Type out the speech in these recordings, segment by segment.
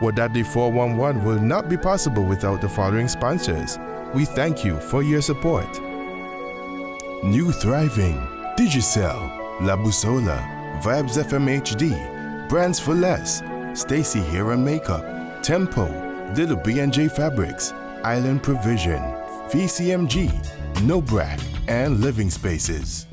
Wadadli 411 will not be possible without the following sponsors. We thank you for your support. New Thriving, Digicel, La Busola, Vibes FM HD, Brands for Less, Stacy Hair and Makeup, Tempo, Little B&J Fabrics, Island Provision, VCMG, Nobrac, and Living Spaces.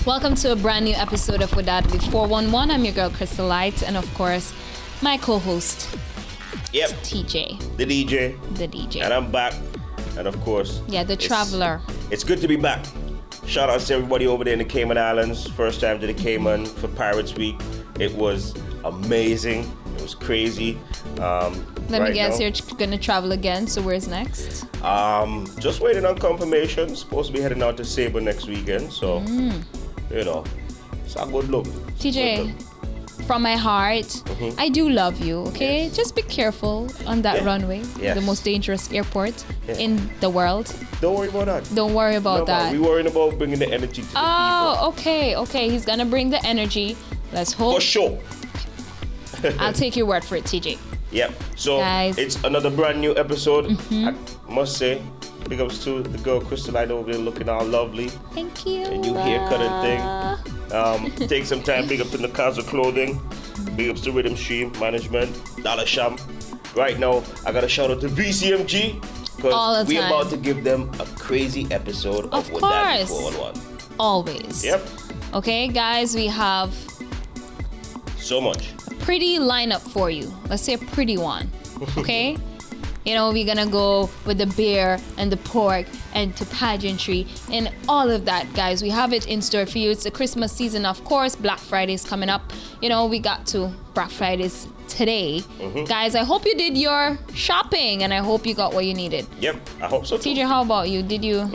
Welcome to a brand new episode of Wadadli 411. I'm your girl Crystal Light, and of course, my co-host, TJ. The DJ. And I'm back. And of course, the traveler. It's good to be back. Shout out to everybody over there in the Cayman Islands. First time to the Cayman for Pirates Week. It was amazing. It was crazy. Let me guess, you're gonna travel again, so where's next? Just waiting on confirmation. Supposed to be heading out to Sabre next weekend, so you know, it's a good look. TJ, from my heart, I do love you, okay? Yes. Just be careful on that runway, the most dangerous airport in the world. Don't worry about that. Don't worry about that. We're worrying about bringing the energy to the people. Oh, okay. He's gonna bring the energy. Let's hope. For sure. I'll take your word for it, TJ. Yep. So guys, it's another brand new episode. I must say, big ups to the girl Crystal Light over there looking all lovely. Thank you. A new haircut and thing. Take some time. Big up to the Casa Clothing. Big ups to Rhythm Stream Management. Dollar Sham. Right now, I got to shout out to VCMG because we're about to give them a crazy episode of Wadadli 411. Always. Yep. Okay, guys, we have so much. Pretty lineup for you. Let's say a pretty one. Okay? You know, we're gonna go with the beer and the pork and to pageantry and all of that, guys. We have it in store for you. It's the Christmas season, of course. Black Friday is coming up. You know, we got to Black Fridays today. Guys, I hope you did your shopping and I hope you got what you needed. Yep, I hope so too. TJ, how about you? Did you?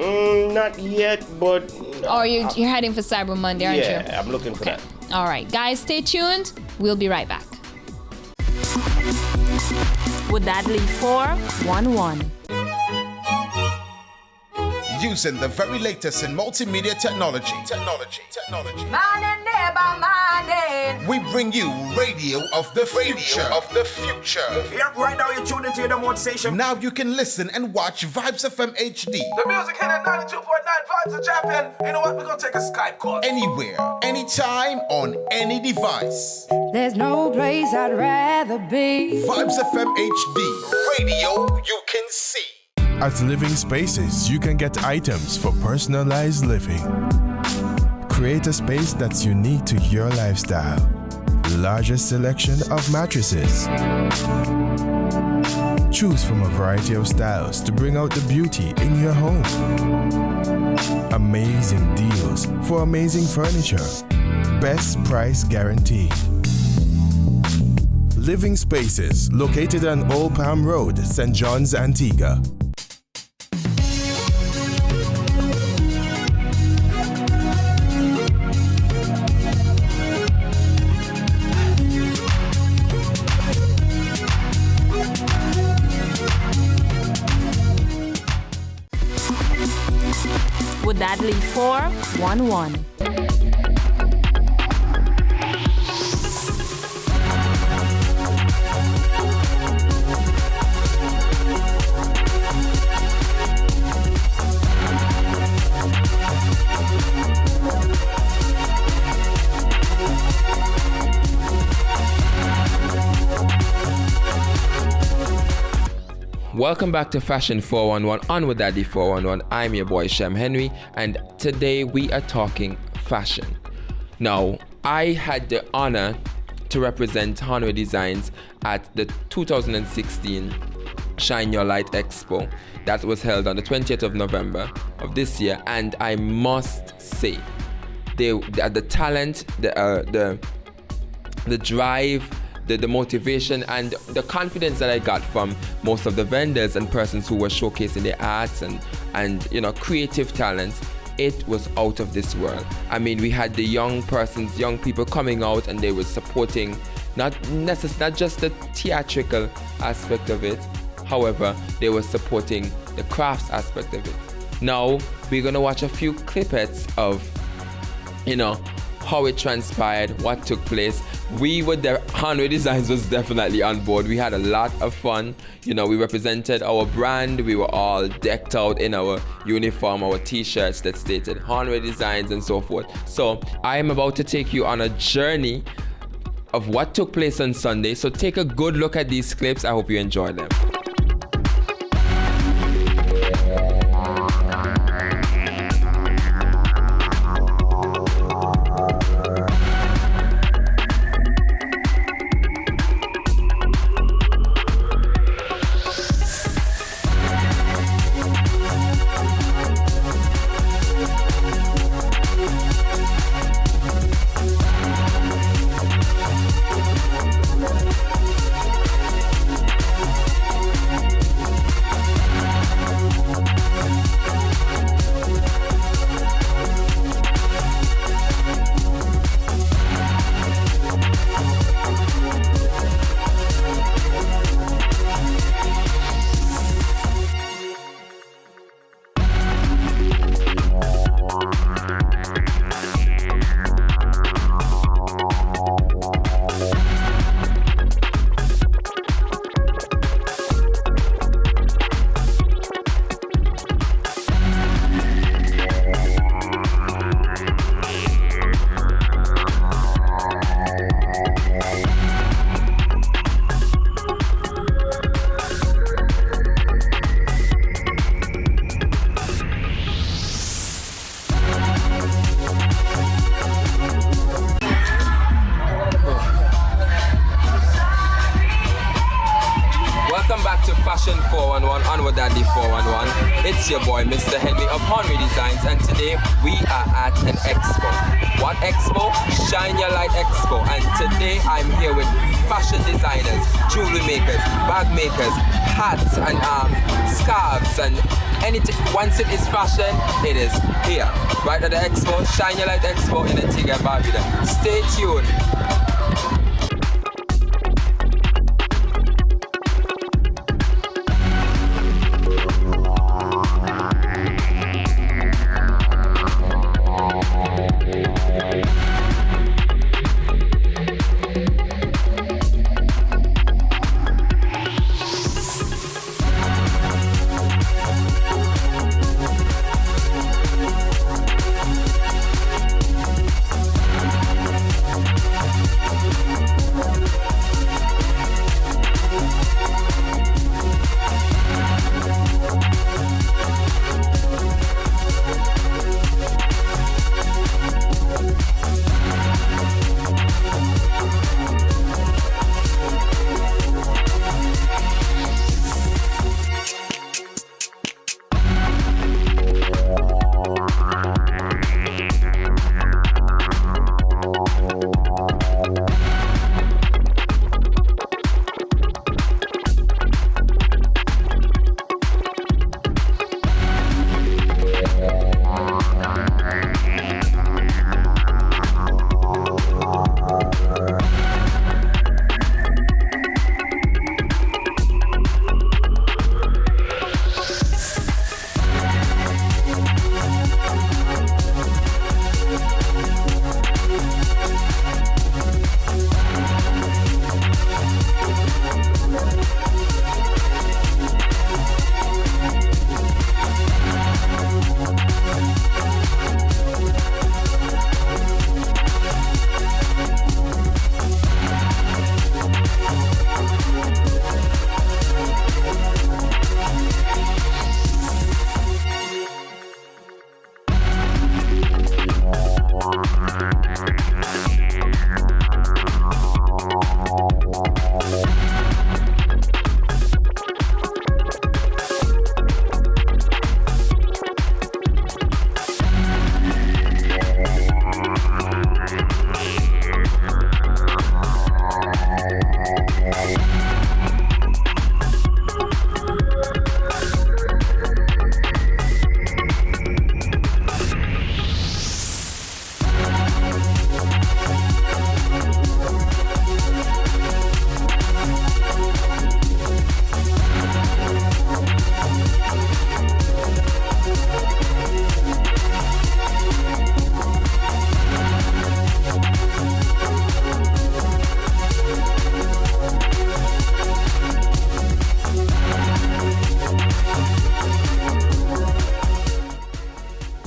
Not yet, but... Or you're heading for Cyber Monday, aren't you? Yeah, I'm looking for that. All right, guys, stay tuned. We'll be right back. Wadadli 411. Using the very latest in multimedia technology. We bring you radio of the future. Yep, right now you're tuned into your remote station. Now you can listen and watch Vibes FM HD. The music hit at 92.9 Vibes the champion. You know what? We're gonna take a Skype call. Anywhere, anytime, on any device. There's no place I'd rather be. Vibes FM HD. Radio you can see. At Living Spaces, you can get items for personalized living. Create a space that's unique to your lifestyle. Largest selection of mattresses. Choose from a variety of styles to bring out the beauty in your home. Amazing deals for amazing furniture. Best price guarantee. Living Spaces, located on Old Palm Road, St. John's, Antigua. Wadadli 411. Welcome back to Fashion 411 on Wadadli 411. I'm your boy Shem Henry, and today we are talking fashion. Now, I had the honor to represent Hanway Designs at the 2016 Shine Your Light Expo that was held on the 20th of November of this year, and I must say, the talent, the drive, the motivation and the confidence that I got from most of the vendors and persons who were showcasing their arts and you know, creative talents, it was out of this world. I mean, we had the young people coming out, and they were supporting not just the theatrical aspect of it. However, they were supporting the crafts aspect of it. Now we're gonna watch a few clippets of, you know, how it transpired, what took place. Hanway Designs was definitely on board. We had a lot of fun. You know, we represented our brand. We were all decked out in our uniform, our t-shirts that stated Hanway Designs and so forth. So I am about to take you on a journey of what took place on Sunday. So take a good look at these clips. I hope you enjoy them. Fashion 411 on Wadadli 411. It's your boy Mr. Henry of Hanway Designs, and today we are at an expo. What expo? Shine Your Light Expo. And today I'm here with fashion designers, jewelry makers, bag makers, hats and scarves and anything. Once it is fashion, it is here. Right at the expo, Shine Your Light Expo in Antigua and Barbuda. Stay tuned.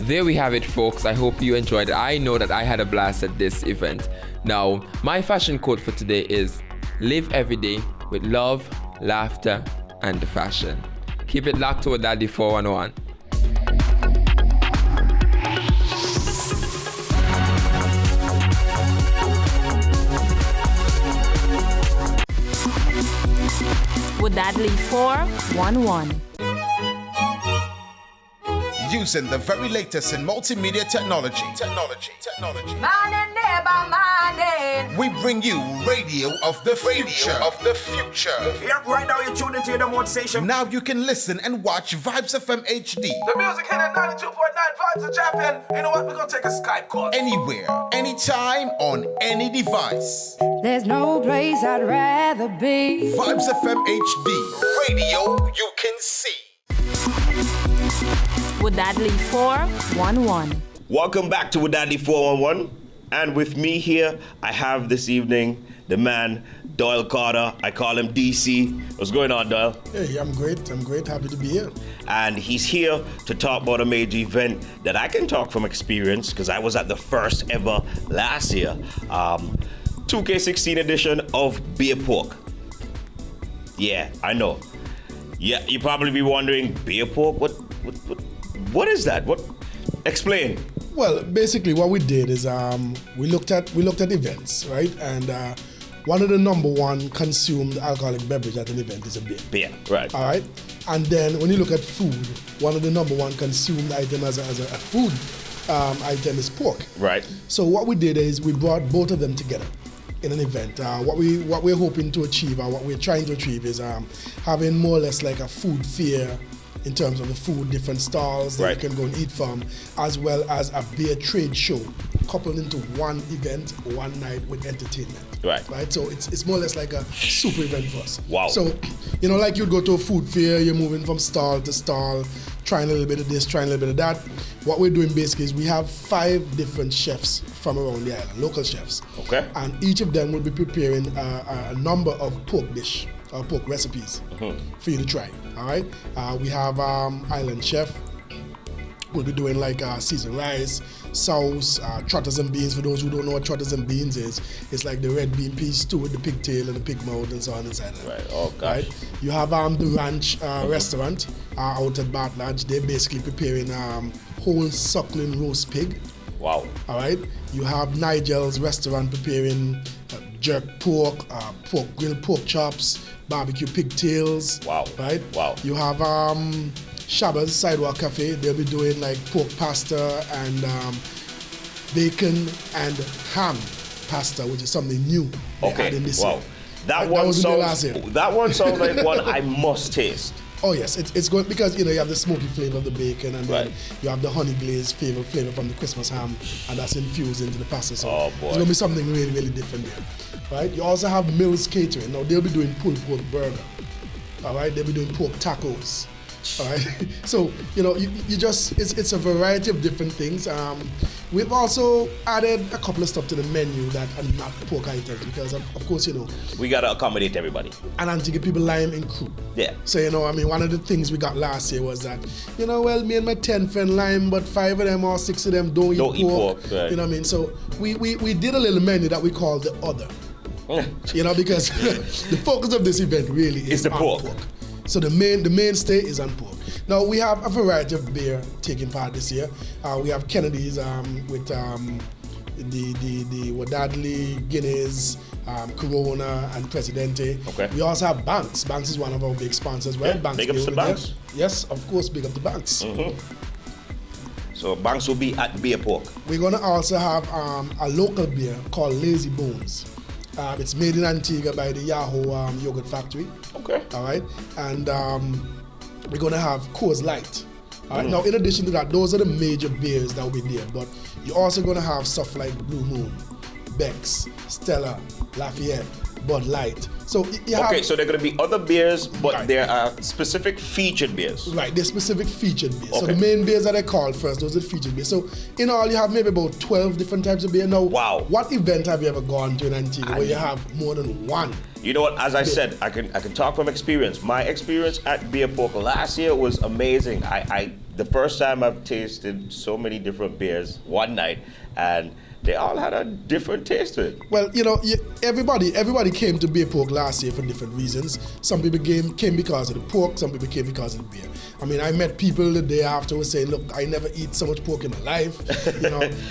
there we have it, folks. I hope you enjoyed it. I know that I had a blast at this event. Now, my fashion code for today is live every day with love, laughter, and fashion. Keep it locked to Wadadli 411. Wadadli 411. Using the very latest in multimedia technology. Man and neighbor, man. We bring you radio of the future. Yep, right now you're tuned into the remote station. Now you can listen and watch Vibes FM HD The music hit at 92.9 Vibes the champion. You know what? We're gonna take a Skype call. anywhere, anytime, on any device. There's no place I'd rather be. Vibes FM HD, radio you can see. Wadadli 411. Welcome back to Wadadli 411. And with me here, I have this evening the man, Doyle Carter. I call him DC. What's going on, Doyle? Hey, I'm great. Happy to be here. And he's here to talk about a major event that I can talk from experience because I was at the first ever last year. 2K16 edition of Beer Pork. Yeah, I know. Yeah, you probably be wondering, beer pork? What is that? What? Explain. Well, basically, what we did is we looked at events, right? And one of the number one consumed alcoholic beverage at an event is a beer. Beer, right. All right. And then when you look at food, one of the number one consumed item as a food item is pork. Right. So what we did is we brought both of them together in an event. What we're hoping to achieve, or what we're trying to achieve, is having more or less like a food fair in terms of the food, different stalls that you can go and eat from, as well as a beer trade show coupled into one event, one night with entertainment. Right. So it's more or less like a super event for us. Wow. So, like you'd go to a food fair, you're moving from stall to stall, trying a little bit of this, trying a little bit of that. What we're doing basically is we have 5 different chefs from around the island, local chefs. Okay. And each of them will be preparing a number of pork dish or pork recipes for you to try. All right. We have Island Chef. We'll be doing like seasoned rice, sauce, trotters and beans. For those who don't know what trotters and beans is, it's like the red bean peas stew with the pigtail and the pig mouth and so on inside of it. Right. Oh gosh. Right? You have the Ranch restaurant out at Bat Lodge. They're basically preparing whole suckling roast pig. Wow. All right. You have Nigel's restaurant preparing jerk pork, grilled pork chops, barbecue pigtails. Wow. Right. Wow. You have Shabba's Sidewalk Cafe. They'll be doing like pork pasta and bacon and ham pasta, which is something new. Okay. This wow. year. That one sounds like one I must taste. Oh yes, it's good because you have the smoky flavor of the bacon, and then you have the honey glazed flavor from the Christmas ham, and that's infused into the pasta. So it's gonna be something really, really different there, right? You also have Mills Catering. Now they'll be doing pulled pork burger. All right, they'll be doing pork tacos. All right, so you just it's a variety of different things. We've also added a couple of stuff to the menu that are not pork items because of course we gotta accommodate everybody. And Antigua people lime in crew. Yeah. So one of the things we got last year was that me and my 10 friend lime, but 5 of them or 6 of them don't eat pork. Right. You know what I mean? So we did a little menu that we call the other. Because the focus of this event really is the pork. So the mainstay is on pork. Now we have a variety of beer taking part this year. We have Kennedy's with the Wadadli, Guinness, Corona, and Presidente. Okay. We also have Banks. Banks is one of our big sponsors. Banks big up to Banks. Yes, of course, big up to Banks. So Banks will be at Beer Pork. We're gonna also have a local beer called Lazy Bones. It's made in Antigua by the Yahoo Yogurt Factory. Okay. All right. And we're going to have Coors Light. All right. Now, in addition to that, those are the major beers that will be there. But you're also going to have stuff like Blue Moon, Beck's, Stella, Lafayette, Bud Light. So so there are going to be other beers, but there are specific featured beers. Right, they're specific featured beers. Okay. So the main beers that I called first, those are featured beers. So in all, you have maybe about 12 different types of beer. Now, what event have you ever gone to in Antigua where you have more than one? You know what? As I said, I can talk from experience. My experience at Beer Pork last year was amazing. I the first time I've tasted so many different beers one night, and they all had a different taste to it. Well, everybody came to Beer Pork last year for different reasons. Some people came because of the pork, some people came because of the beer. I mean, I met people the day after who saying, look, I never eat so much pork in my life.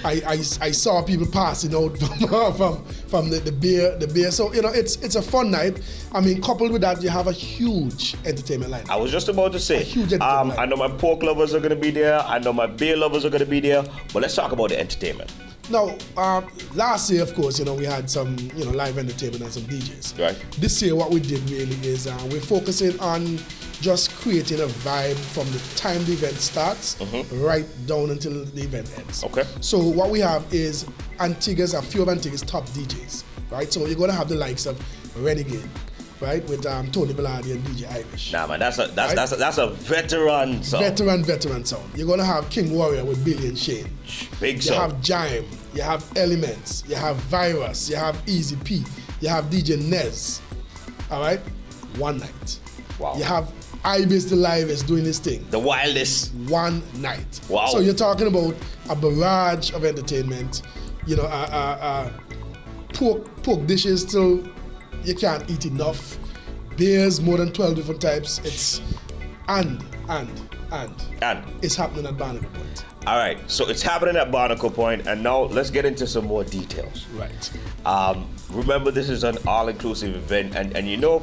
I saw people passing out from the beer. So, it's a fun night. I mean, coupled with that, you have a huge entertainment lineup. I was just about to say, I know my pork lovers are going to be there. I know my beer lovers are going to be there. But let's talk about the entertainment. Now, last year, of course, we had some, live entertainment and some DJs. Right. This year, what we did really is we're focusing on just creating a vibe from the time the event starts right down until the event ends. Okay. So what we have is a few of Antigua's top DJs, right? So you're going to have the likes of Renegade, right, with Tony Bellardi and DJ Irish. Nah, man, that's a veteran song. Veteran song. You're going to have King Warrior with Billy and Shane. Big song. You have Jime, you have Elements, you have Virus, you have Easy P, you have DJ Nez. All right? One night. Wow. You have Ibis the Livest doing his thing. The wildest. One night. Wow. So you're talking about a barrage of entertainment. Pork dishes till you can't eat enough. Beers, more than 12 different types. It's and it's happening at Barnacle Point. All right, so it's happening at Barnacle Point, and now let's get into some more details. Right. Remember, this is an all-inclusive event, and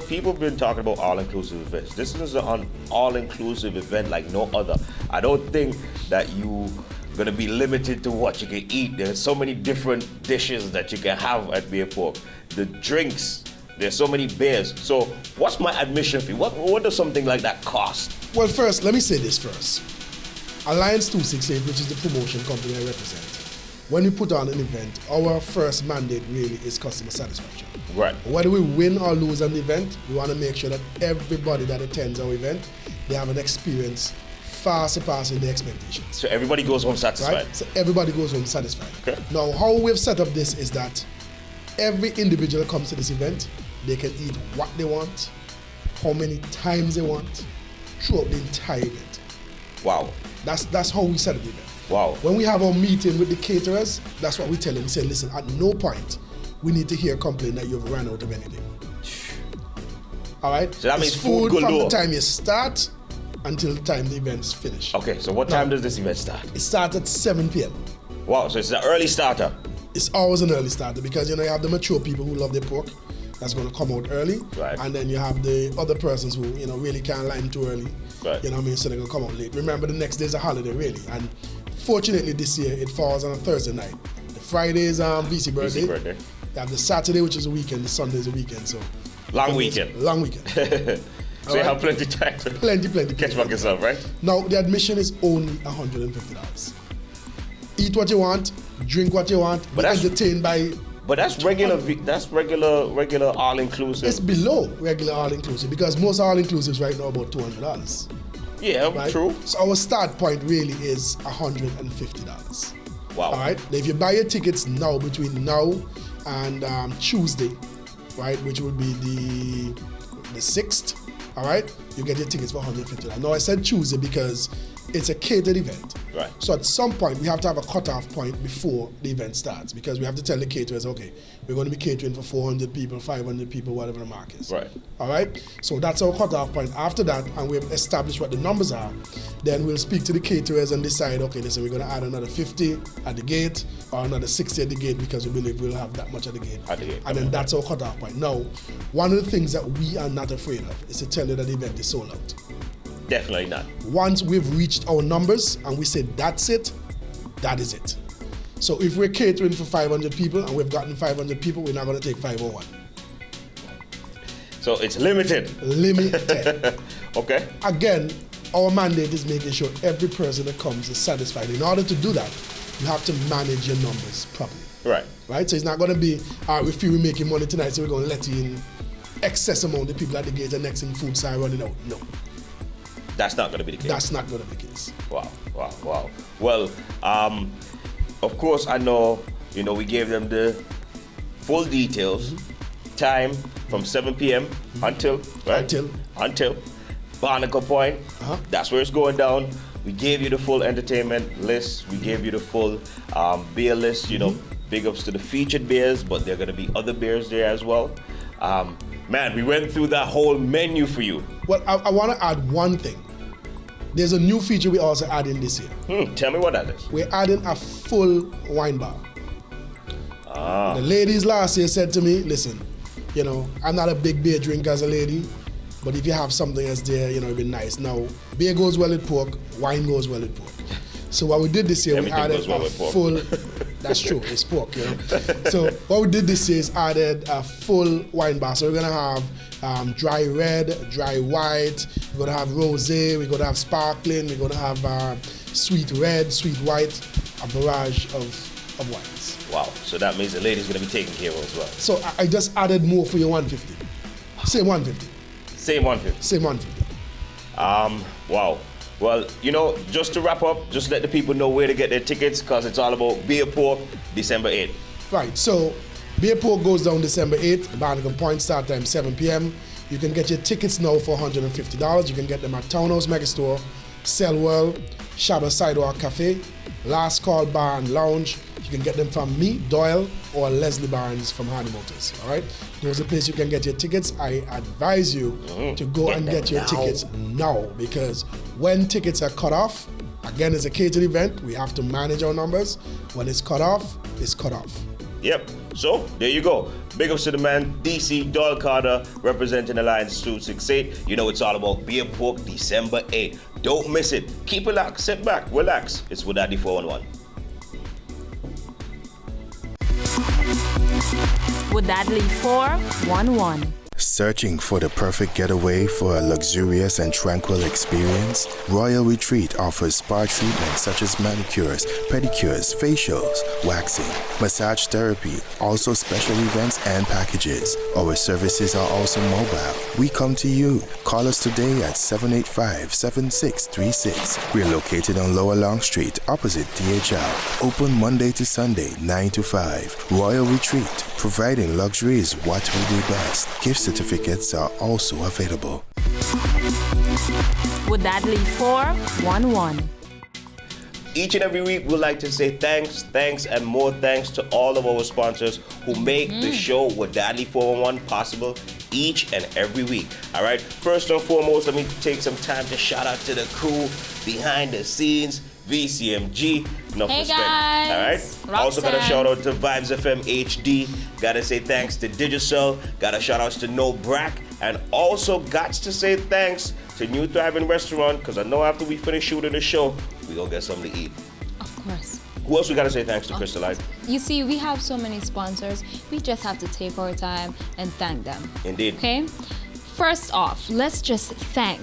people have been talking about all-inclusive events. This is an all-inclusive event like no other. I don't think that you gonna be limited to what you can eat. There's so many different dishes that you can have at Beer Pork. The drinks, there's so many beers. So what's my admission fee? What does something like that cost? Well, first, let me say this first. Alliance 268, which is the promotion company I represent, when we put on an event, our first mandate really is customer satisfaction. Right. Whether we win or lose an event, we want to make sure that everybody that attends our event, they have an experience far surpassing their expectations. So everybody goes home satisfied? Right? So everybody goes home satisfied. Okay. Now, how we've set up this is that every individual comes to this event, they can eat what they want, how many times they want, throughout the entire event. Wow. That's how we set up the event. Wow. When we have our meeting with the caterers, that's what we tell them. We say, listen, at no point we need to hear a complaint that you've run out of anything. All right? So that means it's food from galore. the time you start until the time the event's finished. Okay, so what time does this event start? It starts at 7 p.m. Wow, so it's an early starter. It's always an early starter because you have the mature people who love their pork. That's going to come out early. Right. And then you have the other persons who, really can't line too early. Right. You know what I mean? So they're going to come out late. Remember, the next day's a holiday, really. And fortunately, this year, it falls on a Thursday night. The Friday is VC birthday. VC birthday. You have the Saturday, which is a weekend. The Sunday is a weekend. So Long weekend. Long weekend. So you have plenty of time to Plenty. catch back yourself, right? Now, the admission is only $150. Eat what you want, drink what you want, be entertained by... But that's regular all-inclusive. It's below regular all-inclusive because most all-inclusives right now are about $200. Yeah, right? True. So our start point really is $150. Wow. All right. Now, if you buy your tickets now, between now and Tuesday, right, which would be the 6th, all right, you get your tickets for $150. Now, I said Tuesday because it's a catered event. Right. So at some point, we have to have a cutoff point before the event starts because we have to tell the caterers, okay, we're going to be catering for 400 people, 500 people, whatever the mark is. Right. All right? So that's our cutoff point. After that, and we've established what the numbers are, then we'll speak to the caterers and decide, okay, listen, we're going to add another 50 at the gate or another 60 at the gate because we believe we'll have that much at the gate. And then that's our cutoff point. Now, one of the things that we are not afraid of is to tell you that the event is sold out. Definitely not. Once we've reached our numbers and we say that's it, that is it. So if we're catering for 500 people and we've gotten 500 people, we're not going to take 501. So it's limited. Limited. Okay. Again, our mandate is making sure every person that comes is satisfied. In order to do that, you have to manage your numbers properly. Right. Right? So it's not going to be, we feel we're making money tonight, so we're going to let in excess amount of people at the gate and next thing food start running out. No. That's not going to be the case. That's not going to be the case. Wow. Well, of course, I know, we gave them the full details. Time from 7 p.m. until, right? Until. Barnacle Point. That's where it's going down. We gave you the full entertainment list. We gave you the full beer list. You know, big ups to the featured beers, but there are going to be other beers there as well. Man, we went through that whole menu for you. Well, I want to add one thing. There's a new feature we also add in this year. Tell me what that is. We're adding a full wine bar. The ladies last year said to me, listen, you know, I'm not a big beer drinker as a lady, but if you have something that's there, you know, it'd be nice. Now, beer goes well with pork, wine goes well with pork. So what we did this year, Everything we added goes well a with pork. full, that's true, it's pork, you know. So what we did this year is added a full wine bar. So we're gonna have dry red, dry white, we're gonna have rosé, we're gonna have sparkling, we're gonna have sweet red, sweet white, a barrage of wines. Wow, so that means the lady's gonna be taken care of as well. So I just added more for your 150. Same 150. Same 150. Same 150. Wow. Well, you know, just to wrap up, just let the people know where to get their tickets, because it's all about Beer Pork, December 8th. Right, so Beer Pork goes down December 8th. The Barnacle Point start time 7 p.m. You can get your tickets now for $150. You can get them at Townhouse Megastore, Cell World, Shabba Sidewalk Cafe, Last Call Bar and Lounge. You can get them from me, Doyle, or Leslie Barnes from Hardy Motors. All right, those are the places you can get your tickets. I advise you to go and get your tickets now, because when tickets are cut off, again, it's a catered event. We have to manage our numbers. When it's cut off, it's cut off. Yep. So there you go. Big ups to the man, DC Doyle Carter, representing Alliance 268. You know it's all about Beer Pork, December 8th. Don't miss it. Keep it locked, sit back, relax. It's Wadadli 411. Wadadli 411. Searching for the perfect getaway for a luxurious and tranquil experience? Royal Retreat offers spa treatments such as manicures, pedicures, facials, waxing, massage therapy, also special events and packages. Our services are also mobile. We come to you. Call us today at 785-7636. We're located on Lower Long Street, opposite DHL. Open Monday to Sunday, 9 to 5. Royal Retreat, providing luxury is what we do best. Gift certificates are also available. Wadadli 411. Each and every week, we'd like to say thanks, and more thanks to all of our sponsors who make the show Wadadli 411 possible each and every week. All right. First and foremost, let me take some time to shout out to the crew behind the scenes, VCMG. Enough Hey respect. guys. All right. Roxanne. Also got a shout out to Vibes FM HD. Gotta say thanks to Digicel. Got a shout outs to No Brack. And also got to say thanks to New Thriving Restaurant, because I know after we finish shooting the show, we gonna get something to eat. Of course. Who else we gotta say thanks to, Crystalline? You see, we have so many sponsors. We just have to take our time and thank them. Indeed. Okay? First off, let's just thank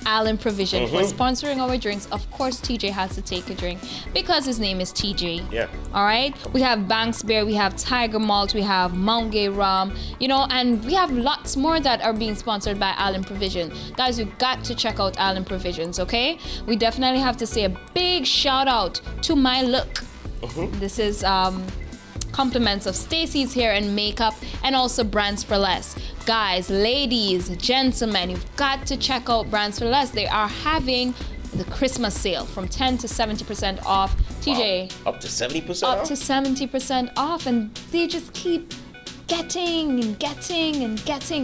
Allen Provision for sponsoring our drinks. Of course, TJ has to take a drink because his name is TJ. Yeah. All right. We have Banks Beer, we have Tiger Malt, we have Mount Gay Rum, you know, and we have lots more that are being sponsored by Allen Provision. Guys, you got to check out Allen Provisions, okay? We definitely have to say a big shout out to My Look. This is compliments of Stacy's Hair and Makeup, and also Brands for Less. Guys, ladies, gentlemen, you've got to check out Brands for Less. They are having the Christmas sale from 10 to 70% off. TJ. Wow. Up to 70% Up off? to 70% off, and they just keep getting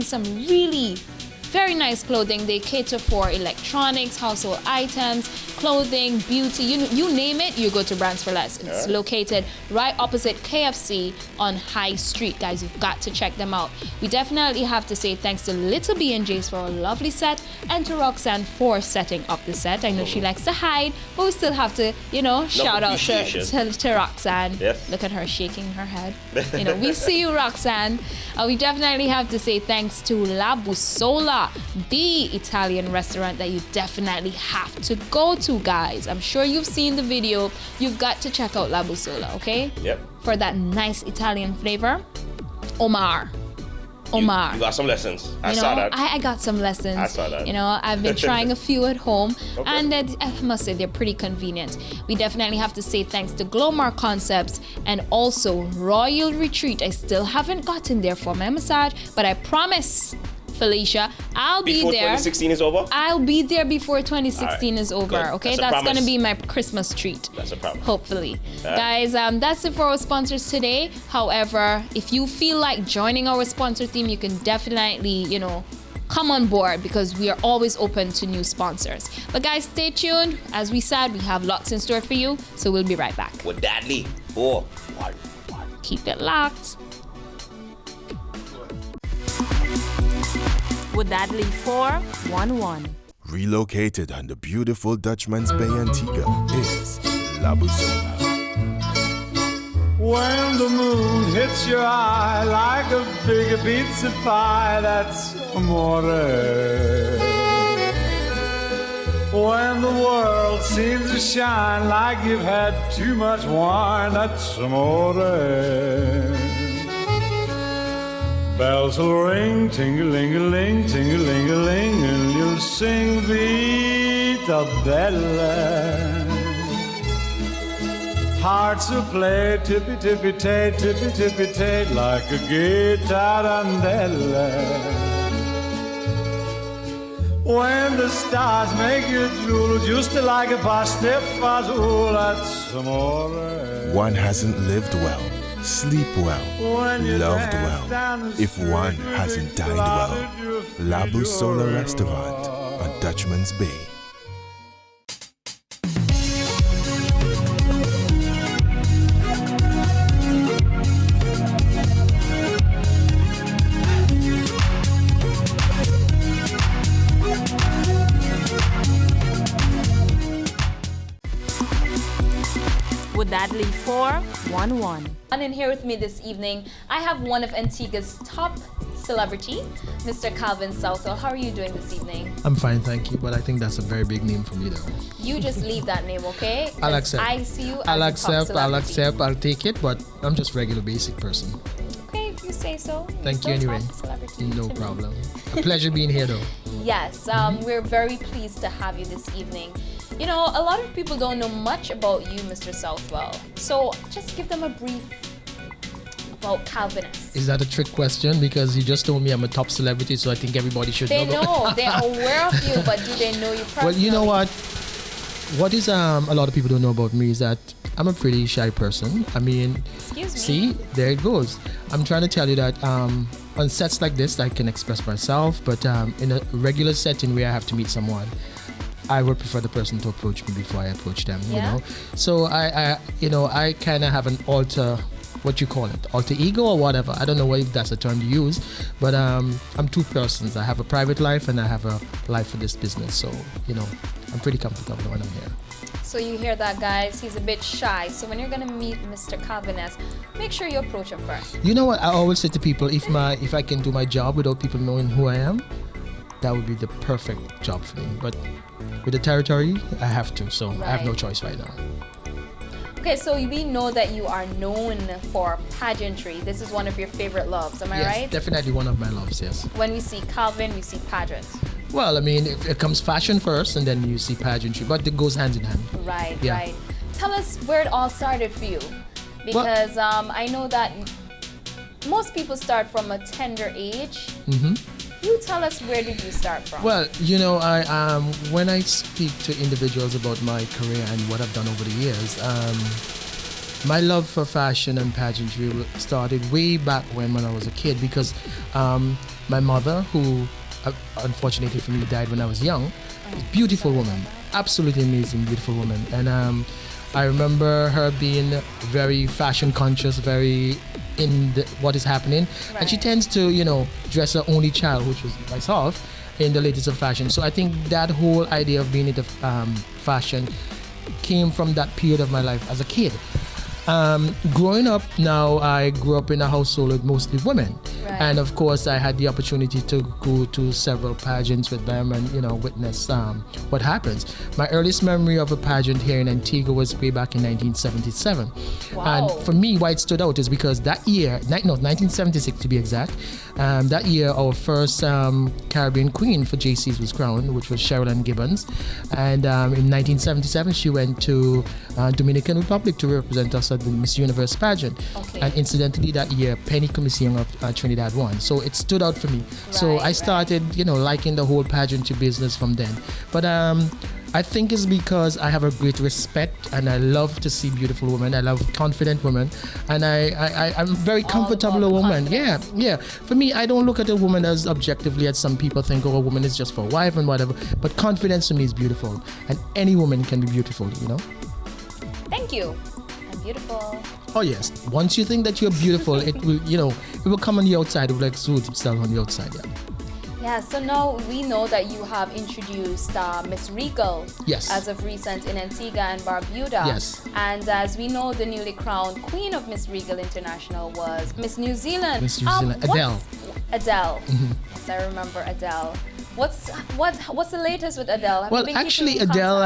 some really very nice clothing. They cater for electronics, household items, clothing, beauty, you name it, you go to Brands for Less. It's located right opposite KFC on High Street. Guys, you've got to check them out. We definitely have to say thanks to Little B and Jace for a lovely set, and to Roxanne for setting up the set. I know she likes to hide, but we still have to, shout out to Roxanne. Yes. Look at her shaking her head. We see you, Roxanne. We definitely have to say thanks to La Bussola, the Italian restaurant that you definitely have to go to, guys. I'm sure you've seen the video. You've got to check out La Bussola, okay? Yep. For that nice Italian flavor. Omar. You got some lessons. I saw that. I got some lessons. I saw that. I've been trying a few at home, Okay. and I must say they're pretty convenient. We definitely have to say thanks to Glomar Concepts and also Royal Retreat. I still haven't gotten there for my massage, but I promise Felicia. I'll be Before there. 2016 is over? I'll be there before 2016 is over. Good. Okay, That's a that's gonna promise. be my Christmas treat. That's a problem. Hopefully, guys. That's it for our sponsors today. However, if you feel like joining our sponsor team, you can definitely, come on board because we are always open to new sponsors. But guys, stay tuned. As we said, we have lots in store for you, so we'll be right back. Wadadli 411. Keep it locked. Wadadli 411. Relocated on the beautiful Dutchman's Bay Antigua is La Busola. When the moon hits your eye like a big pizza pie, that's amore. When the world seems to shine like you've had too much wine, that's amore. Bells will ring, ting-a-ling-a-ling, ting-a-ling-a-ling, and you'll sing Vita Bella. Hearts will play tippy-tippy-tay, tippy-tippy-tay, like a guitarandella. When the stars make you drool, just like a pastifazool, that's amore. One hasn't lived well, sleep well, loved well, if one hasn't dined well. La Busola Restaurant on Dutchman's Bay. Wadadli 411. And in here with me this evening, I have one of Antigua's top celebrity, Mr. Calvin Southwell. How are you doing this evening? I'm fine, thank you, but I think that's a very big name for me though. You just leave that name, okay? I'll accept. I see you as I'll a accept, top I'll celebrity. accept, I'll take it, but I'm just regular basic person. Okay, if you say so. Thank You're you still anyway. top celebrity No to me. problem. A pleasure being here though. Yes, we're very pleased to have you this evening. A lot of people don't know much about you, Mr. Southwell. So just give them a brief about Calvinist. Is that a trick question? Because you just told me I'm a top celebrity, so I think everybody should They know. know, they're aware of you, but do they know you personally? Well, you know what? What is a lot of people don't know about me is that I'm a pretty shy person. I mean, Excuse me. see, there it goes. I'm trying to tell you that on sets like this, I can express myself, but in a regular setting where I have to meet someone, I would prefer the person to approach me before I approach them. Yeah. So I kind of have an alter ego or whatever. I don't know if that's a term to use, but I'm two persons. I have a private life and I have a life for this business. So I'm pretty comfortable when I'm here. So you hear that, guys? He's a bit shy. So when you're gonna meet Mr. Calvinist, make sure you approach him first. You know what? I always say to people, if I can do my job without people knowing who I am, that would be the perfect job for me. But with the territory, I have to. So I have no Right. choice right now. Okay, so we know that you are known for pageantry. This is one of your favorite loves, am I Yes, right? definitely one of my loves, yes. When we see Calvin, we see pageant. Well, I mean, it comes fashion first and then you see pageantry, but it goes hand in hand. Right, Yeah. right. Tell us where it all started for you. Because I know that most people start from a tender age. Mm-hmm. You tell us, where did you start from? Well, I when I speak to individuals about my career and what I've done over the years, my love for fashion and pageantry started way back when I was a kid, because my mother, who unfortunately for me died when I was young, beautiful woman, absolutely amazing, beautiful woman, and I remember her being very fashion conscious, very in what is happening, and she tends to dress her only child, which was myself, in the latest of fashion. So I think that whole idea of being into fashion came from that period of my life as a kid. Growing up now, I grew up in a household with mostly women, and of course I had the opportunity to go to several pageants with them and witness what happens. My earliest memory of a pageant here in Antigua was way back in 1977. Wow. And for me, why it stood out is because that year, 1976 to be exact, that year our first Caribbean queen for JC's was crowned, which was Sherilyn Gibbons. And in 1977, she went to Dominican Republic to represent us at the Miss Universe pageant. Okay. And incidentally, that year, Penny Commission of Trinidad won. So it stood out for me. So I started, liking the whole pageantry business from then. But I think it's because I have a great respect and I love to see beautiful women. I love confident women, and I'm a very comfortable woman. Yeah. For me, I don't look at a woman as objectively as some people think, a woman is just for a wife and whatever. But confidence to me is beautiful, and any woman can be beautiful. Thank you. I'm beautiful. Oh yes. Once you think that you're beautiful, it will, it will come on the outside. It will exude itself on the outside. Yeah. Yeah, so now we know that you have introduced Miss Regal as of recent in Antigua and Barbuda. Yes. And as we know, the newly crowned Queen of Miss Regal International was Miss New Zealand. Miss New Zealand, Adele. Adele. Mm-hmm. Yes, I remember Adele. What's the latest with Adele? Well, actually, Adele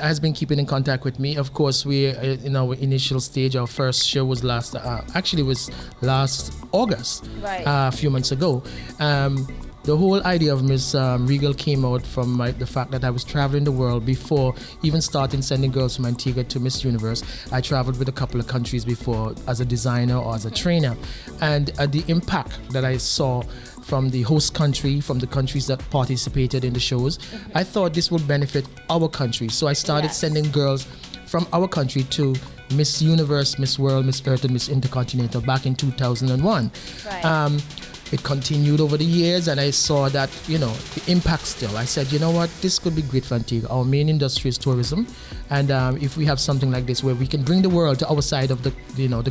has been keeping in contact with me. Of course, we in our initial stage, our first show was last August, right? A few months ago. The whole idea of Miss Regal came out from the fact that I was traveling the world before even starting sending girls from Antigua to Miss Universe. I traveled with a couple of countries before as a designer or as a trainer, and the impact that I saw from the host country, from the countries that participated in the shows, I thought this would benefit our country. So I started sending girls from our country to Miss Universe, Miss World, Miss Earth, and Miss Intercontinental back in 2001. Right. It continued over the years, and I saw that, the impact still. I said, you know what, this could be great for Antigua. Our main industry is tourism, and if we have something like this where we can bring the world to our side of the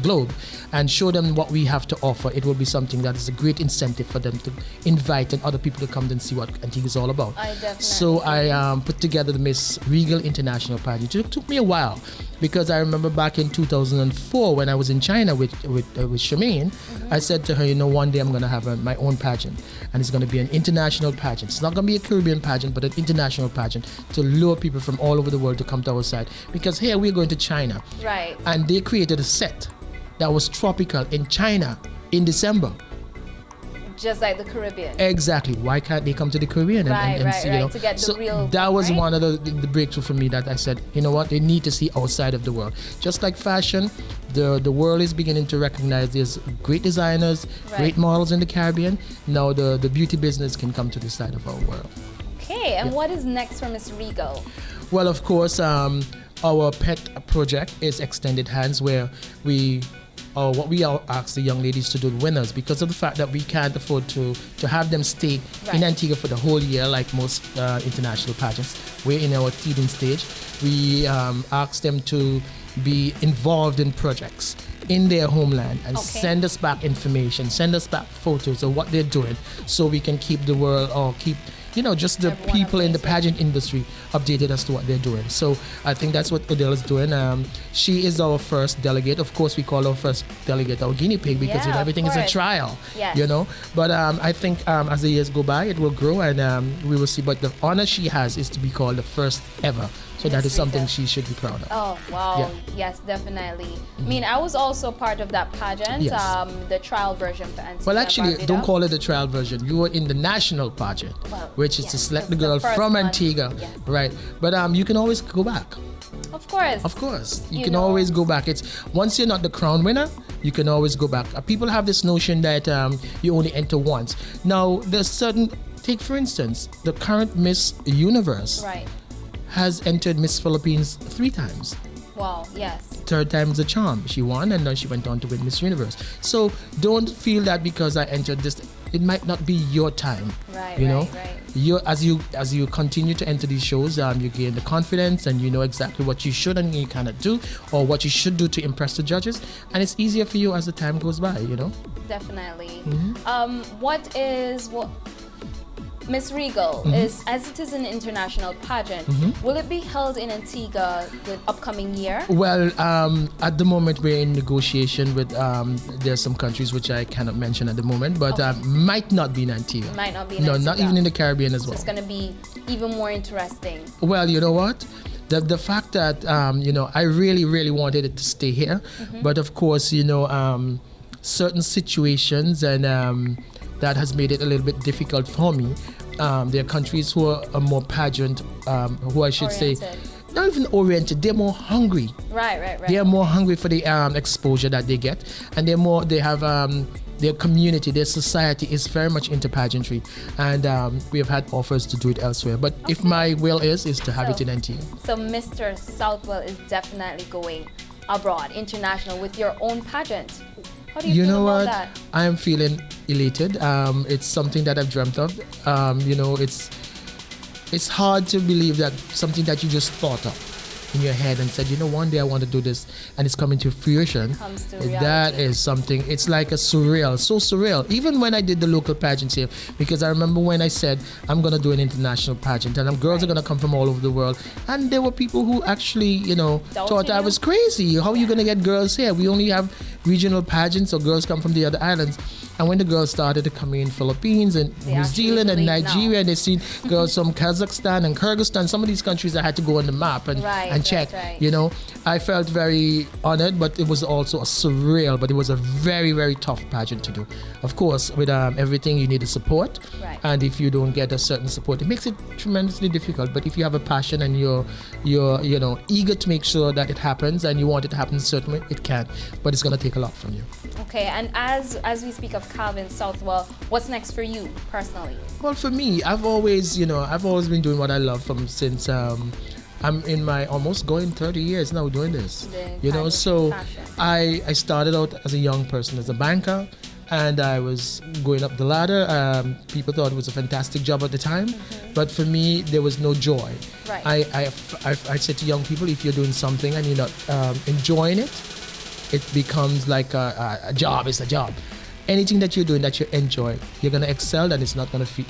globe and show them what we have to offer, it will be something that is a great incentive for them to invite and other people to come and see what Antigua is all about. So I put together the Miss Regal International pageant. It took me a while, because I remember back in 2004 when I was in China with Charmaine, I said to her, one day I'm going to have my own pageant, and it's going to be an international pageant. It's not going to be a Caribbean pageant, but an international pageant to lure people from all over the world to come to our side. Because here we're going to China, right? And they created a set that was tropical in China in December. Just like the Caribbean. Exactly. Why can't they come to the Caribbean and see, to get the real. That was one of the breakthrough for me, that I said, you know what, they need to see outside of the world. Just like fashion, the world is beginning to recognize there's great designers, great models in the Caribbean. Now the beauty business can come to this side of our world. Okay, and what is next for Miss Regal? Well, of course, our pet project is Extended Hands, where what we ask the young ladies to do, the winners, because of the fact that we can't afford to have them stay in Antigua for the whole year like most international pageants. We're in our teething stage. We ask them to be involved in projects in their homeland and send us back information, send us back photos of what they're doing, so we can keep the world, or keep just the people in the pageant industry updated as to what they're doing. So I think that's what Adele is doing. She is our first delegate. Of course, we call our first delegate our guinea pig, because everything is a trial. But I think as the years go by, it will grow, and we will see. But the honor she has is to be called the first ever. So that is something she should be proud of. Oh, wow. Yeah. Yes, definitely. I mean, I was also part of that pageant, the trial version for Antigua. Well, actually, don't call it the trial version. You were in the national pageant, which is to select the girl from Antigua. Right. But you can always go back. Of course. Of course. You can always go back. It's once you're not the crown winner, you can always go back. People have this notion that you only enter once. Now, there's certain, take for instance, the current Miss Universe. Right. Has entered Miss Philippines 3 times. Wow, yes. 3rd time is a charm. She won, and then she went on to win Miss Universe. So don't feel that because I entered this, it might not be your time. Right, You as you continue to enter these shows, you gain the confidence, and you know exactly what you should and you cannot do, or what you should do to impress the judges, and it's easier for you as the time goes by. Definitely. Miss Regal, as it is an international pageant, will it be held in Antigua the upcoming year? Well, at the moment we're in negotiation with there's some countries which I cannot mention at the moment, but might not be in Antigua. Might not be in No, Antigua. not even in the Caribbean as So well. it's going to be even more interesting. Well, you know what? The fact that, I really wanted it to stay here, but of course, certain situations and that has made it a little bit difficult for me. There are countries who are more pageant, who I should say, not even oriented, they're more hungry. Right. They are more hungry for the exposure that they get, and they have their community, their society is very much into pageantry, and we have had offers to do it elsewhere. But if my will is to have it in Antigua. So Mr. Southwell is definitely going abroad, international, with your own pageant. How do you feel about that? I am feeling elated. It's something that I've dreamt of. It's hard to believe that something that you just thought of in your head and said, one day I want to do this, and it's coming to fruition. Comes to reality. That is something. It's like so surreal. Even when I did the local pageants here, because I remember when I said I'm gonna do an international pageant, and girls are gonna come from all over the world, and there were people who actually, thought I was crazy. How are you gonna get girls here? We only have regional pageants, so girls come from the other islands. And when the girls started to come in Philippines and New Zealand and Nigeria, and they see girls from Kazakhstan and Kyrgyzstan, some of these countries I had to go on the map and check. Right. I felt very honored, but it was also surreal. But it was a very, very tough pageant to do. Of course, with everything, you need the support. Right. And if you don't get a certain support, it makes it tremendously difficult. But if you have a passion and you're eager to make sure that it happens and you want it to happen a certain way, it can. But it's going to take a lot from you. Okay, and as we speak of Calvin Southwell, what's next for you personally? Well, for me, I've always been doing what I love since I'm in my almost going 30 years now doing this. So I started out as a young person as a banker, and I was going up the ladder. People thought it was a fantastic job at the time, but for me, there was no joy. Right. I said to young people, if you're doing something and you're not enjoying it, it becomes like a job. It's a job. Anything that you're doing that you enjoy, you're gonna excel, and it's not gonna feel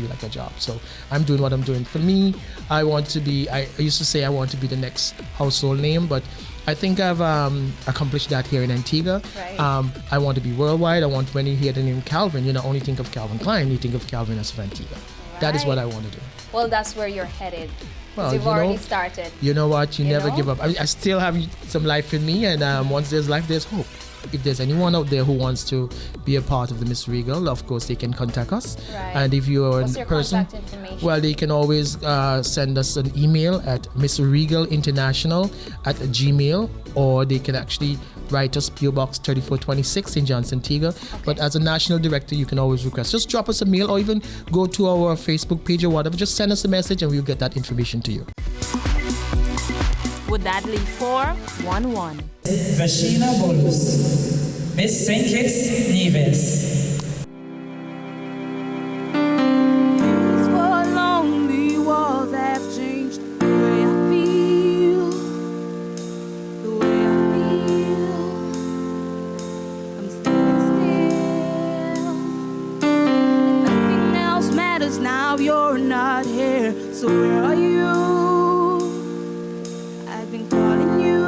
like a job. So I'm doing what I'm doing. For me, I used to say I want to be the next household name, but I think I've accomplished that here in Antigua. Right. I want to be worldwide. When you hear the name Calvin, you don't only think of Calvin Klein, you think of Calvin as of Antigua. Right. That is what I want to do. Well, that's where you're headed. Well, you've already started. You know what? You never give up. I still have some life in me, and once there's life, there's hope. If there's anyone out there who wants to be a part of the Miss Regal, of course they can contact us. Right. And if you're What's a your person, contact information? well, they can always send us an email at missregalinternational@gmail, or they can actually write us PO Box 3426 in Johnson, Antigua. Okay. But as a national director, you can always request. Just drop us a mail, or even go to our Facebook page or whatever. Just send us a message, and we'll get that information to you. Wadadli 411. Vashina Bolus, Miss St. Kitts Nevis. These four lonely walls have changed the way I feel. The way I feel. I'm standing still, and nothing else matters now. You're not here, so where are you? I've been calling you.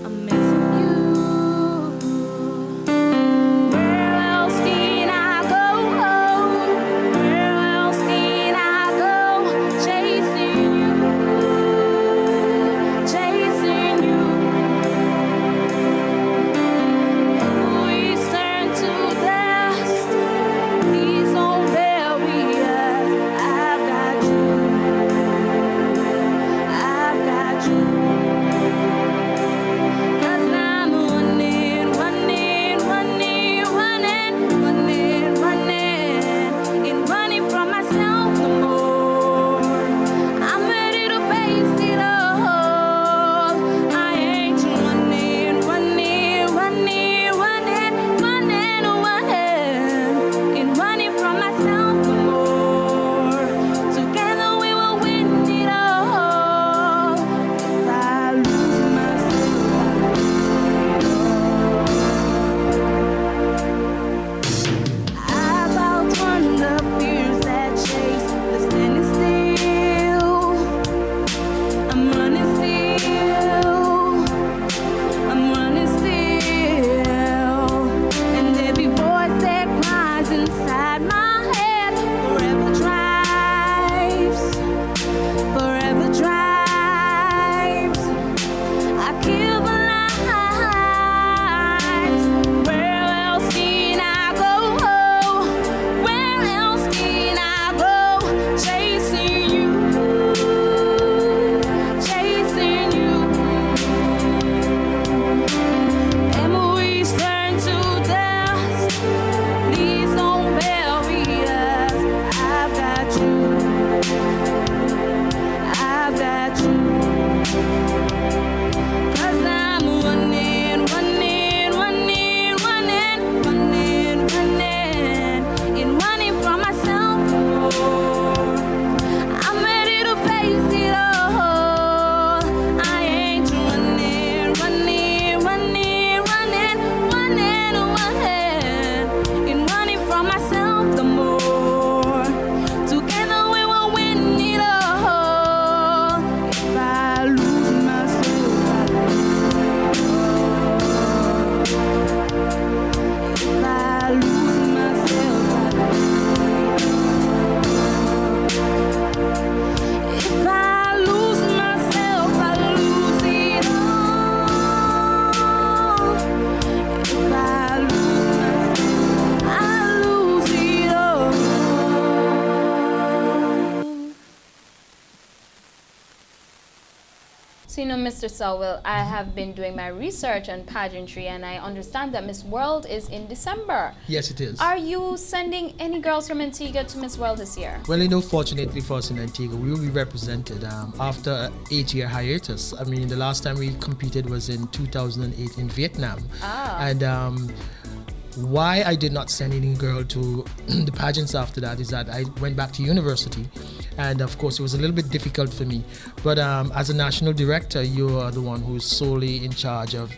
I'm missing you. So, Mr. Sowell, I have been doing my research on pageantry, and I understand that Miss World is in December. Yes, it is. Are you sending any girls from Antigua to Miss World this year? Well, fortunately for us in Antigua, we will be represented after an 8-year hiatus. I mean, the last time we competed was in 2008 in Vietnam. And why I did not send any girl to the pageants after that is that I went back to university, and of course it was a little bit difficult for me. But as a national director, you are the one who's solely in charge of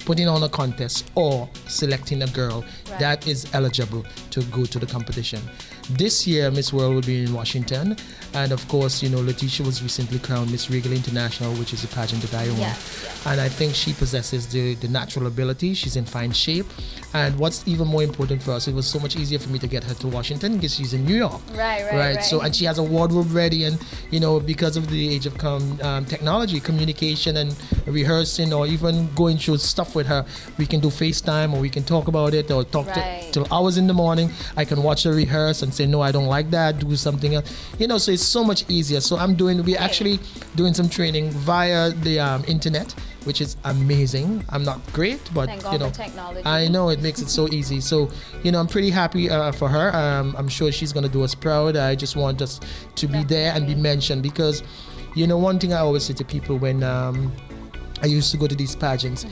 putting on a contest or selecting a girl that is eligible to go to the competition. This year, Miss World will be in Washington, and of course, Letitia was recently crowned Miss Regal International, which is a pageant that I own. Yes. And I think she possesses the natural ability. She's in fine shape, and what's even more important for us, it was so much easier for me to get her to Washington because she's in New York. Right. So, and she has a wardrobe ready, and because of the age of technology, communication and rehearsing, or even going through stuff with her, we can do FaceTime, or we can talk about it, or talk till hours in the morning. I can watch her rehearse and say, no, I don't like that, do something else. So it's so much easier. So we're actually doing some training via the internet, which is amazing. I'm not great, but Thank God for technology. I know it makes it so easy. So I'm pretty happy for her. I'm sure she's gonna do us proud. I just want us to be there and be mentioned, because one thing I always say to people when I used to go to these pageants,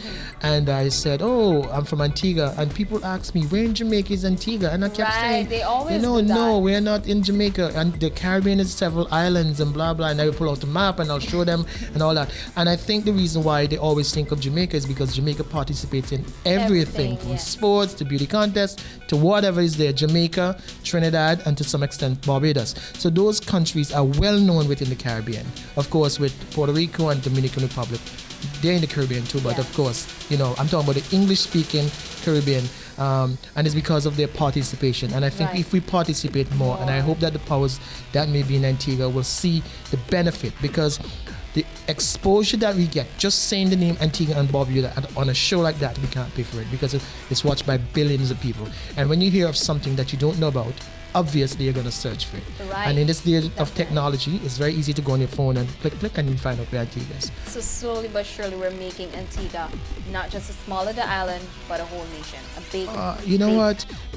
and I said, "Oh, I'm from Antigua," and people ask me, "Where in Jamaica is Antigua?" And I kept saying, they always do that. "No, we're not in Jamaica, and the Caribbean is several islands and blah blah." And I will pull out the map and I'll show them and all that. And I think the reason why they always think of Jamaica is because Jamaica participates in everything from sports to beauty contests to whatever is there. Jamaica, Trinidad, and to some extent Barbados. So those countries are well known within the Caribbean. Of course, with Puerto Rico and Dominican Republic, they're in the Caribbean too, but of course, I'm talking about the English-speaking Caribbean, and it's because of their participation. And I think if we participate more, and I hope that the powers that may be in Antigua will see the benefit, because the exposure that we get, just saying the name Antigua and Barbuda on a show like that, we can't pay for it, because it's watched by billions of people. And when you hear of something that you don't know about, obviously you're going to search for it. And in this day of technology, it's very easy to go on your phone and click and you find out where Antigua is. So slowly but surely we're making Antigua not just a small little island, but a whole nation, a big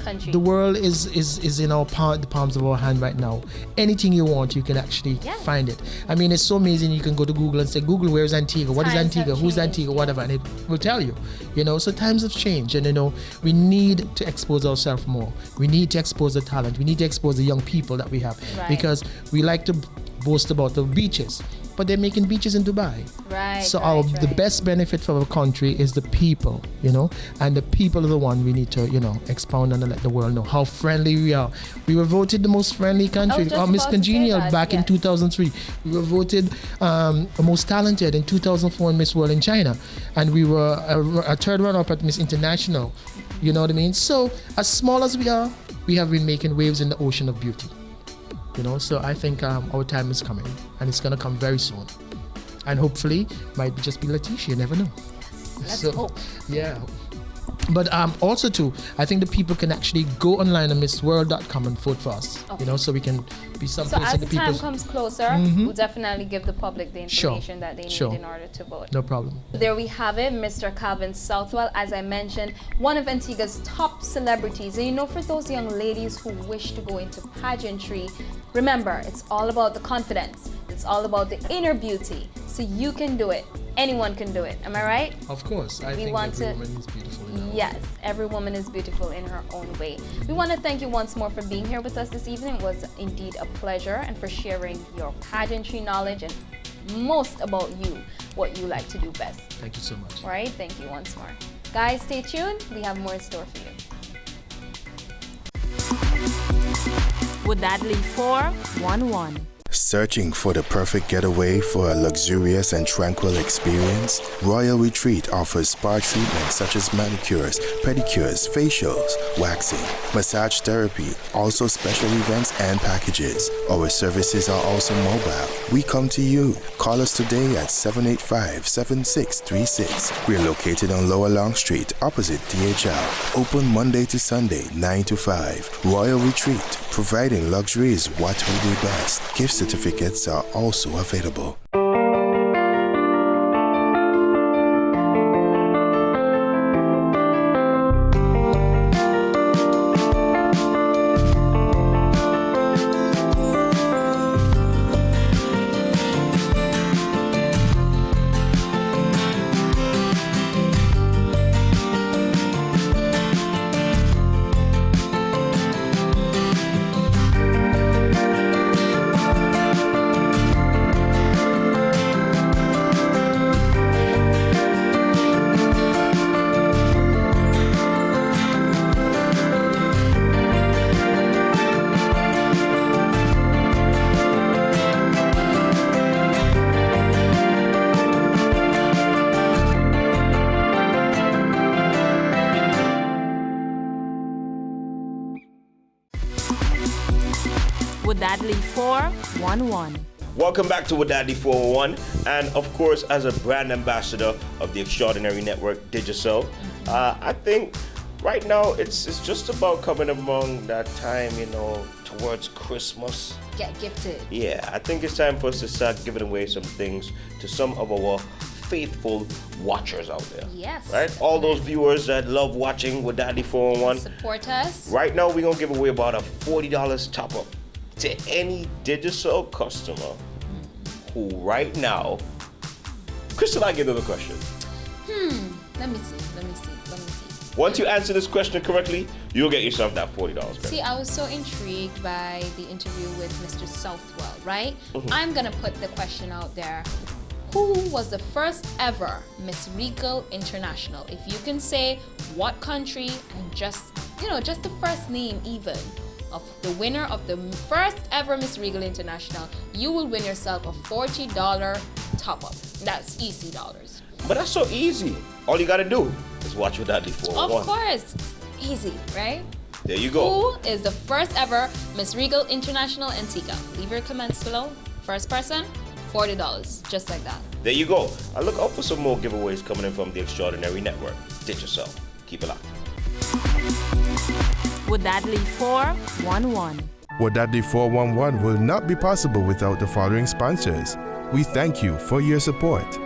country. The world is in the palms of our hand right now. Anything you want, you can actually find it. I mean, it's so amazing. You can go to Google and say, "Google, where is Antigua? What is Antigua? Who's Antigua? Whatever," and it will tell you. So times have changed, and we need to expose ourselves more. We need to expose the talent. We need to expose the young people that we have, because we like to boast about the beaches, but they're making beaches in Dubai. The best benefit for our country is the people, and the people are the one we need to, expound and let the world know how friendly we are. We were voted the most friendly country, Miss Congenial back in 2003. We were voted the most talented in 2004 in Miss World in China, and we were a third runner-up at Miss International. You know what I mean? So as small as we are, we have been making waves in the ocean of beauty. So I think our time is coming, and it's going to come very soon. And hopefully, might just be Letitia, you never know. Let's hope. Yeah. But also too, I think the people can actually go online on MissWorld.com and vote for us. So we can be someplace so as in the the people. time comes closer, we'll definitely give the public the information that they need in order to vote. No problem. There we have it, Mr. Calvin Southwell, as I mentioned, one of Antigua's top celebrities. And for those young ladies who wish to go into pageantry, remember, it's all about the confidence. It's all about the inner beauty. So you can do it. Anyone can do it. Am I right? Of course. I think every woman is beautiful. Yes, every woman is beautiful in her own way. We want to thank you once more for being here with us this evening. It was indeed a pleasure, and for sharing your pageantry knowledge and most about you, what you like to do best. Thank you so much. All right, thank you once more. Guys, stay tuned. We have more in store for you. Wadadli 411. Searching for the perfect getaway for a luxurious and tranquil experience? Royal Retreat offers spa treatments such as manicures, pedicures, facials, waxing, massage therapy, also special events and packages. Our services are also mobile. We come to you. Call us today at 785-7636. We're located on Lower Long Street, opposite DHL. Open Monday to Sunday, 9 to 5. Royal Retreat, providing luxury is what we do best. Gift certificates are also available. 411. Welcome back to Wadadli 411, and of course, as a brand ambassador of the extraordinary network Digicel, I think right now it's just about coming among that time, towards Christmas. Get gifted. Yeah, I think it's time for us to start giving away some things to some of our faithful watchers out there. Yes. Right? All those viewers that love watching Wadadli 411. Support us. Right now, we're going to give away about a $40 top-up to any Digicel customer who right now... Crystal, I get another question. Let me see. Once you answer this question correctly, you'll get yourself that $40 credit. See, I was so intrigued by the interview with Mr. Southwell, right? I'm going to put the question out there. Who was the first ever Miss Regal International? If you can say what country and just the first name even of the winner of the first ever Miss Regal International, you will win yourself a $40 top-up. That's easy dollars. But that's so easy. All you got to do is watch Wadadli 411. Of course. It's easy, right? There you go. Who is the first ever Miss Regal International Antigua? Leave your comments below. First person, $40, just like that. There you go. I look out for some more giveaways coming in from the Extraordinary Network. Digicel. Keep it locked. Wadadli 411. Wadadli 411 will not be possible without the following sponsors. We thank you for your support.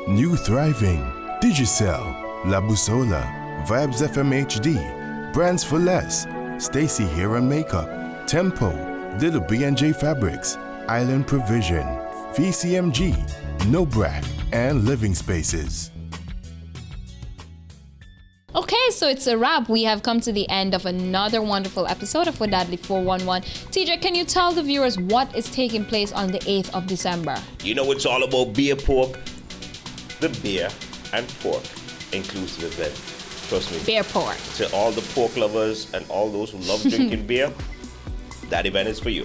New Thriving, Digicel, La Busola, Vibes FM HD, Brands for Less, Stacy Hair and Makeup, Tempo, Little B&J Fabrics, Island Provision, VCMG, No Brat, and Living Spaces. Okay, so it's a wrap. We have come to the end of another wonderful episode of Wadadli 411. TJ, can you tell the viewers what is taking place on the 8th of December? It's all about beer, pork, the beer and pork inclusive event. Trust me. Beer pork. To all the pork lovers and all those who love drinking beer, that event is for you.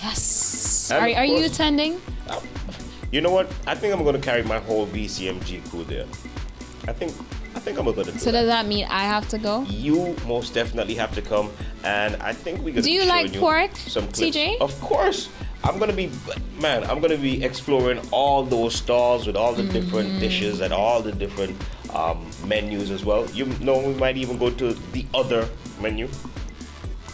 Yes. Are you attending? You know what? I think I'm going to carry my whole VCMG crew there. I think I'm going to do So does that mean I have to go? You most definitely have to come, and I think we're going to Do you like pork, TJ? Of course. I'm going to be exploring all those stalls with all the different dishes and all the different menus as well. We might even go to the other menu.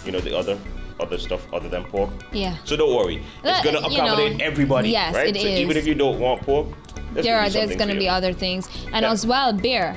The other stuff other than pork. Yeah. So don't worry. It's going to accommodate everybody. Yes, right? it so is. Even if you don't want pork, there's going to be other things. And as well, beer.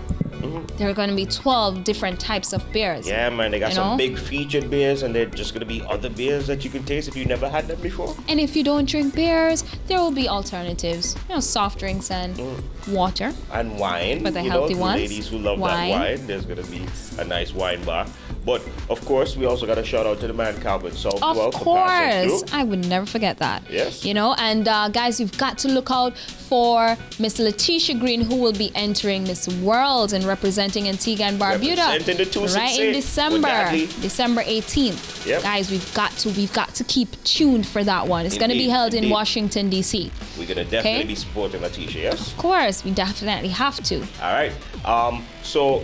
There are going to be 12 different types of beers. Yeah, man. They got some big featured beers, and they're just going to be other beers that you can taste if you never had them before. And if you don't drink beers, there will be alternatives. Soft drinks and water. And wine. For the healthy ones. Ladies who love that wine, there's going to be a nice wine bar. But, of course, we also got a shout out to the man, Calvin Southwell. Of course. I would never forget that. Yes. And guys, you've got to look out for Miss Letitia Green, who will be entering Miss World and representing Antigua and Barbuda. Representing the 268. Right in December 18th. Yep. Guys, we've got to keep tuned for that one. It's going to be held in Washington, D.C. We're going to definitely be supporting Letitia, yes? Of course, we definitely have to. All right. So,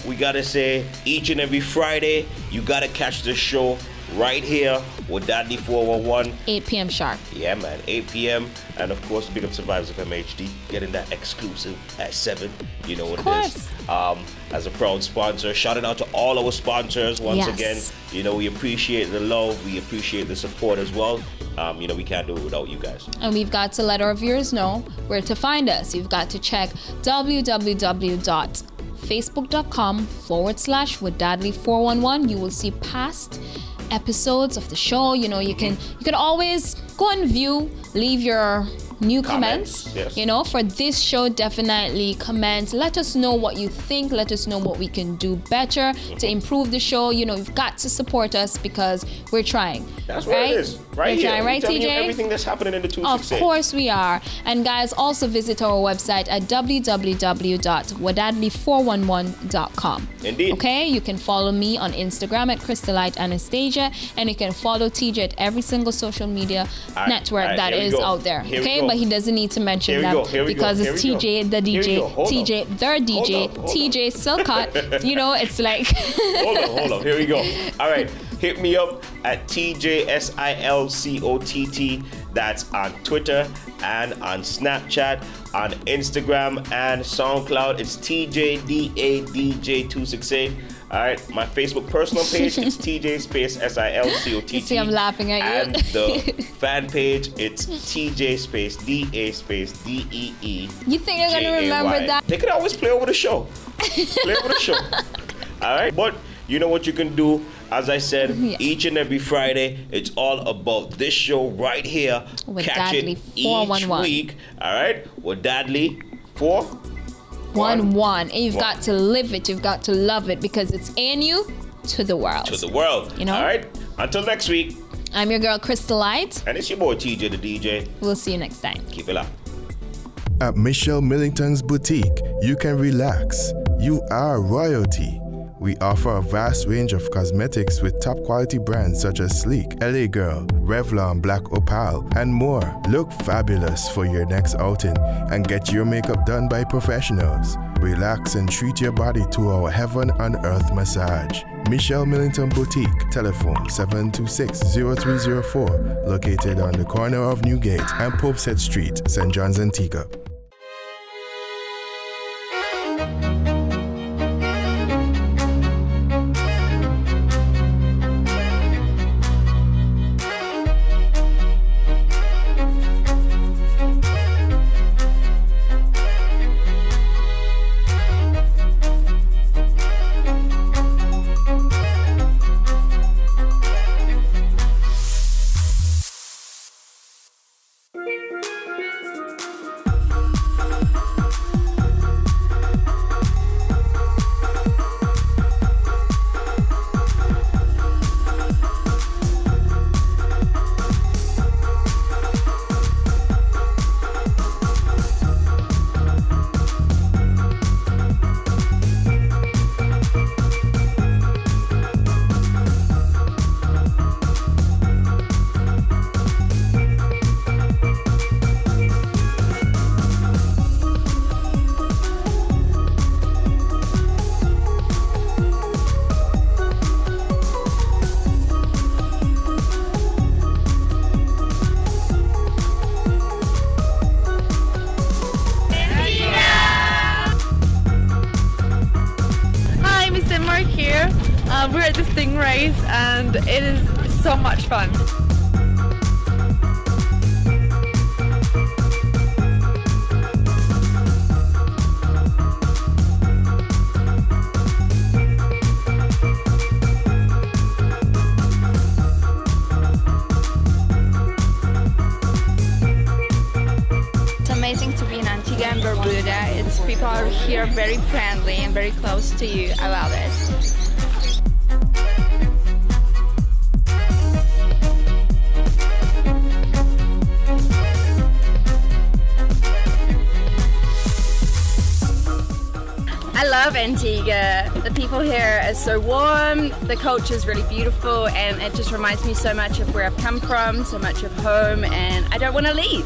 we got to say each and every Friday, you got to catch this show right here with Wadadli 411. 8 p.m. sharp. Yeah, man. 8 p.m. And, of course, big up to Vibes FM HD. Getting that exclusive at 7. You know what it is. As a proud sponsor, shouting out to all our sponsors once again. We appreciate the love. We appreciate the support as well. We can't do it without you guys. And we've got to let our viewers know where to find us. You've got to check www.facebook.com/Wadadli411. You will see past episodes of the show. You can always go and view, leave your new comments. Yes. For this show, definitely comment. Let us know what you think. Let us know what we can do better to improve the show. You've got to support us because we're trying. That's where it is. Right we're here. Trying, right, TJ? Everything that's happening in the 268. Of course we are. And guys, also visit our website at www.wadadli411.com. Indeed. Okay, you can follow me on Instagram at Crystalite Anastasia, and you can follow TJ at every single social media network that is out there. Okay, but he doesn't need to mention them because it's TJ the DJ, TJ their DJ, TJ Silcott. It's like. Hold on. Here we go. All right. hit me up at TJSILCOTT. That's on Twitter and on Snapchat, on Instagram and SoundCloud. It's TJDADJ268. All right, my Facebook personal page, it's TJ space SILCOTT. You see, I'm laughing at you. And the fan page, it's TJ space DA space DEE. You think you're gonna remember that? They could always play over the show. Play over the show. All right, but you know what you can do? As I said, each and every Friday, it's all about this show right here. Catch it each week. All right, Wadadli 411. And you've got to live it. You've got to love it because it's ANU to the world. To the world. You know? All right, until next week. I'm your girl, Crystal Light. And it's your boy, TJ the DJ. We'll see you next time. Keep it locked. At Michelle Millington's Boutique, you can relax. You are royalty. We offer a vast range of cosmetics with top quality brands such as Sleek, LA Girl, Revlon, Black Opal, and more. Look fabulous for your next outing and get your makeup done by professionals. Relax and treat your body to our heaven on earth massage. Michelle Millington Boutique, telephone 726-0304, located on the corner of Newgate and Popeshead Street, St. John's, Antigua. We're at this Stingrays and it is so much fun. It's amazing to be in Antigua and Barbuda. It's people are here very friendly and very close to you. I love it. I love Antigua. The people here are so warm, the culture is really beautiful, and it just reminds me so much of where I've come from, so much of home, and I don't want to leave.